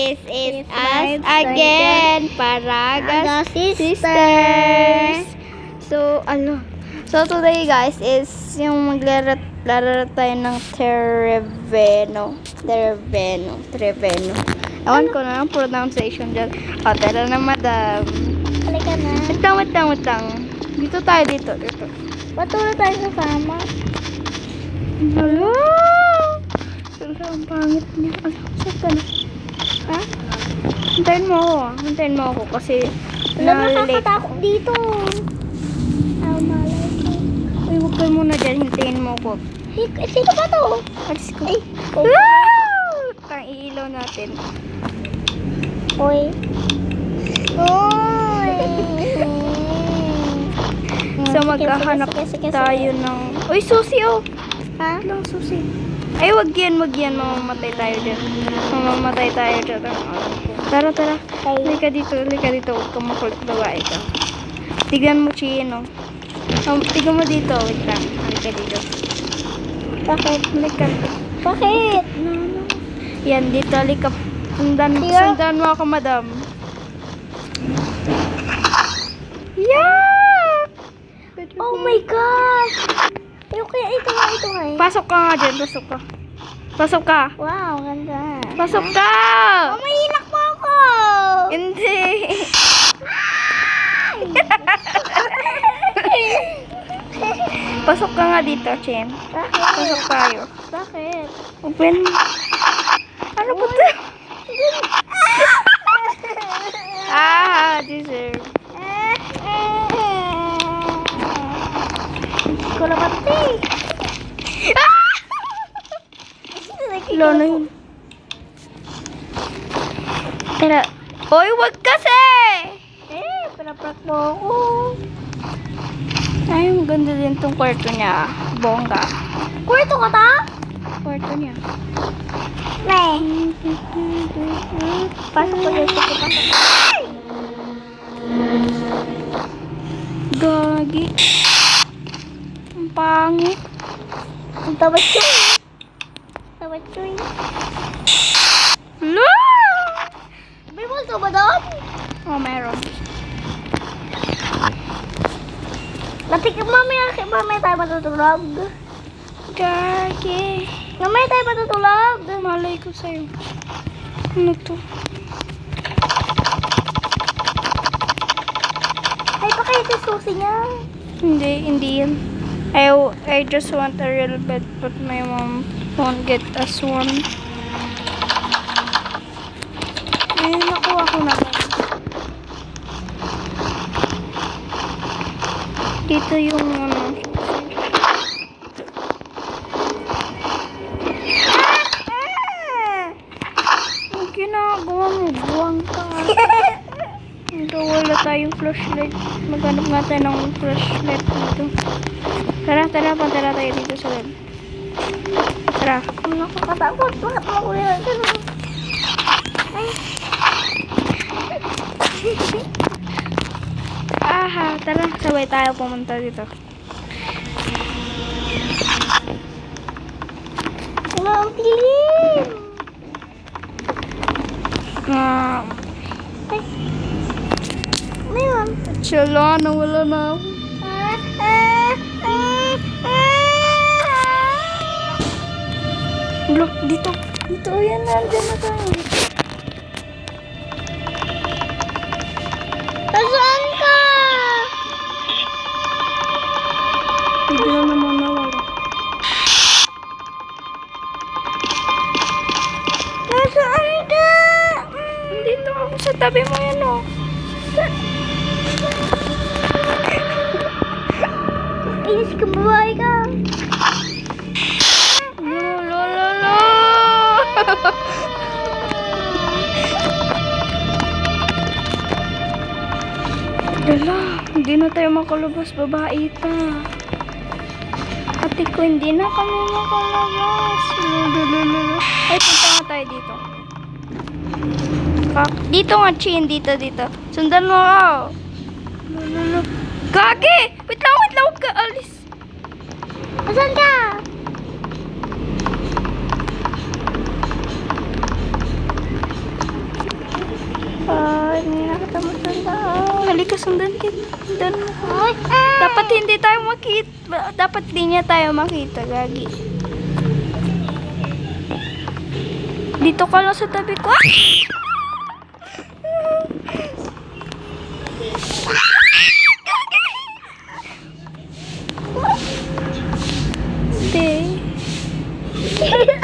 This is It's us Vibes again, Paraga Sisters. So, So, today guys is yung maglalaro tayo ng Treveno. Ewan ko na ang pronunciation dyan. O, tara na madam. Halika na. Wait lang. Dito tayo, dito. Patuloy tayo kasama. Hello! Wala, ang pangit niya. Saan ka na? Ha? Hintayin mo ako kasi Wala, na-late nakakatakot ako. dito. Malay ko. Uy, huwag kayo muna dyan. Hintayin mo ako. Sino ba to? Alis ko. Ay, Ang iilaw natin. Uy. Uy. So, maghahanap tayo ng... Uy, susi oh! Ha? Lang susi. Ay, wag yan. Mamamatay tayo dyan. Tara. Halika dito. Huwag ka makulit, babae ka. Tignan mo, Chino. Tignan mo dito. Wait lang. Halika dito. Bakit? Halika. Bakit? Yan, dito. Halika. Sundan mo ako, madam. Yeah! Oh my God! Okay, ito nga eh. Pasok ka nga dyan. Pasok ka. Wow, ganda. Pasok ka! Mahinak mo ako! Hindi. Pasok ka nga dito, Chen. Bakit? Pasok tayo. Bakit? Open. Ano ba ito? Deserve. Kulapati. Lono yun. Tara. Hoy, wag kasi! Pinaprak mo ako. Ay, maganda din tong kwarto niya. Bongga. Kwarto ka ta? Kwarto niya. Pasok ko dito. Gagi. Ang pangit. Ang tawad ko. Lo! May multo ba doon? Oh, meron. Mamaya tayo matutulog. Gagi. Mamaya tayo matutulog. Malay ko sa'yo. Ano to? Ay, pakita yung susi niya. Hindi yan. I just want a real bed, but my mom won't get us one. Ay, nakuha ko na. Dito yung Ang ginagawa mo, buwang ka. Wala tayong flashlight. Maghanap nga tayo ng flashlight dito. Tara, punta tayo dito sa loob. Tara. Nakakatakot. Bakit mo ko yan? Tara, sabay tayo pumunta dito. Ang dilim. Mayroon. Shala, nawala na ako. Look, dito. Dito, yan, nandyan na tayo. Saan ka? Bigla naman nawala. Nasaan ka? Dito ako sa tabi mo yan, oh. Inis ka, babae ka. Lo. Dala, hindi na tayo makalabas, babae ta. Ate ko, hindi na kami makalabas. Ay, punta nga tayo dito. Dito nga, Chin. Dito. Sundan mo ako. Gagi! Wait lang, huwag ka alis. Nasaan ka? sundan kita. Sundan mo ko. Dapat hindi tayo makita. Dapat di niya tayo makita, Gagi. Dito ka lang sa tabi ko. Hindi. Wait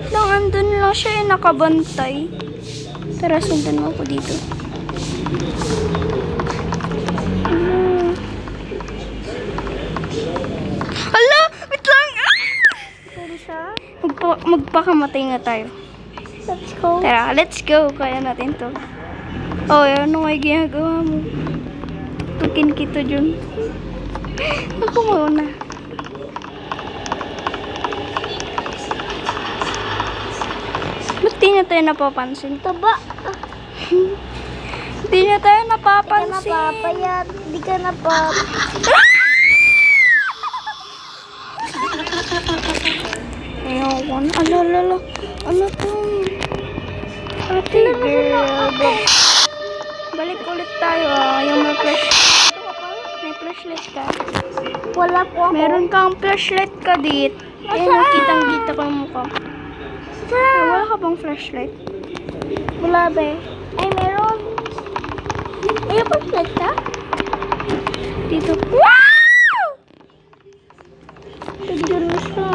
lang, andun lang siya eh, nakabantay. Tara, sundan mo ako dito. Hala! Wait lang! Ah! Pwede siya? Magpakamatay nga tayo. Let's go. Tara, let's go. Kaya natin to. Oh, ano nga yung ginagawa mo? Tukin kita dyan. Ako muna. Ba't di na tayo napapansin? Taba. Di na tayo Di ka napapansin. napapayat. Di ka napapayat. Ayoko na. Alalala. Ano to? Ate girl. Balik ulit tayo ah. Yung may flashlight ka. Wala po ako. Meron kang flashlight ka dit. Ayun, kitang-kita ko yung mukha. Ay, wala ka bang flashlight? Wala be. Ay, meron. Ayun pa flat ka? Dito. Wow! Siguro siya.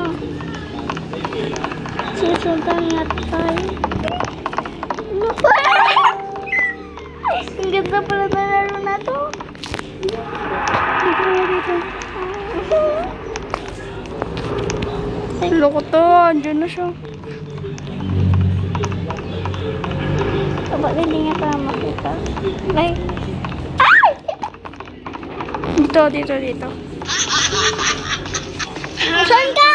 Susundan nga tayo. Ano pa? Ang ganda pala na laro na to. Dito na dito. Loko to. Andiyan na siya. Aba, hindi nga pa makita. Ay. Dito. Saan ka?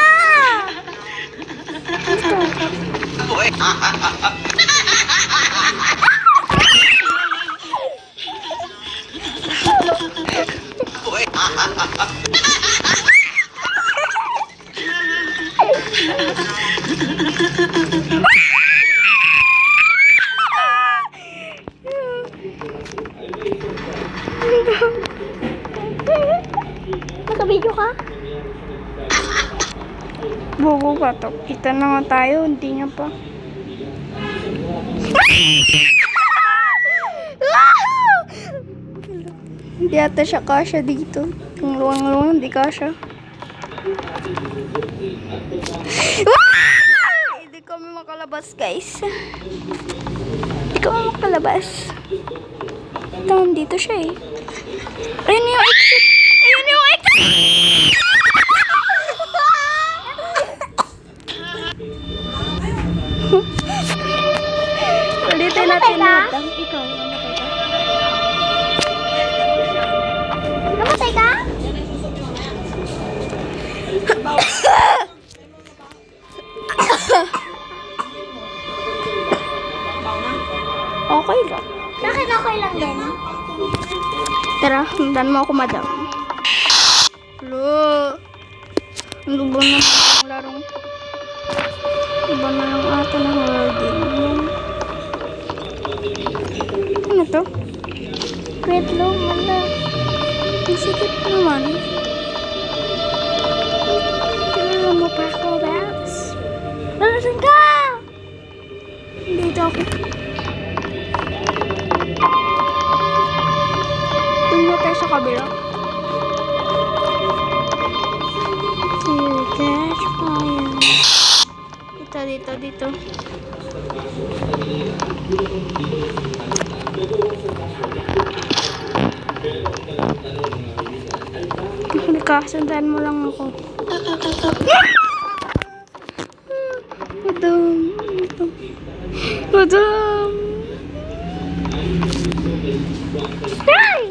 Nakabidyo ka? Bobo ka to. Kita na nga tayo. Hindi niya pa. Hindi ata siya kasya dito. Yung luwang-luwang, hindi kasya. Hindi kami makalabas, guys. Hindi kami makalabas. Dito siya eh. Ayun yung exit. Ayun yung exit. Ulitin natin Namatay ka? natin. Ikaw, namatay ka? Namatay ka? Okay lang. Bakit okay lang din? Tara, sundan mo ako, madam. Hello. Ano ba na ang larong? Iba na lang ata ng holding. Ano to? Great low, manda. Ang sikip naman. Tinala mo pa ako, Babs. Lalasan ka! Dito ako. Doon na tayo sa kabila. To catch fire. Dito. Sundan mo lang ako. Madam. Ay!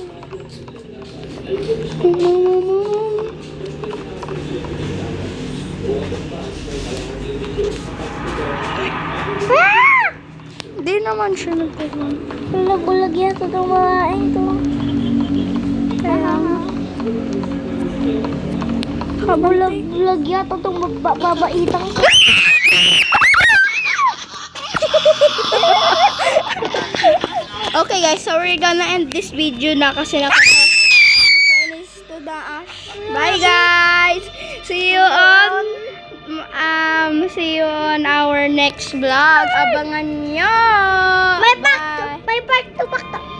Ah! Di naman siya nagpagod. Bulag-bulag yata itong babaeng to. Kaya nga. Bulag yata itong babaitang ko. Okay Okay guys, so we're gonna end this video na kasi nakakainis to the ash. Bye guys! See you on our next vlog. Abangan nyo! May Bye! part 2 pa.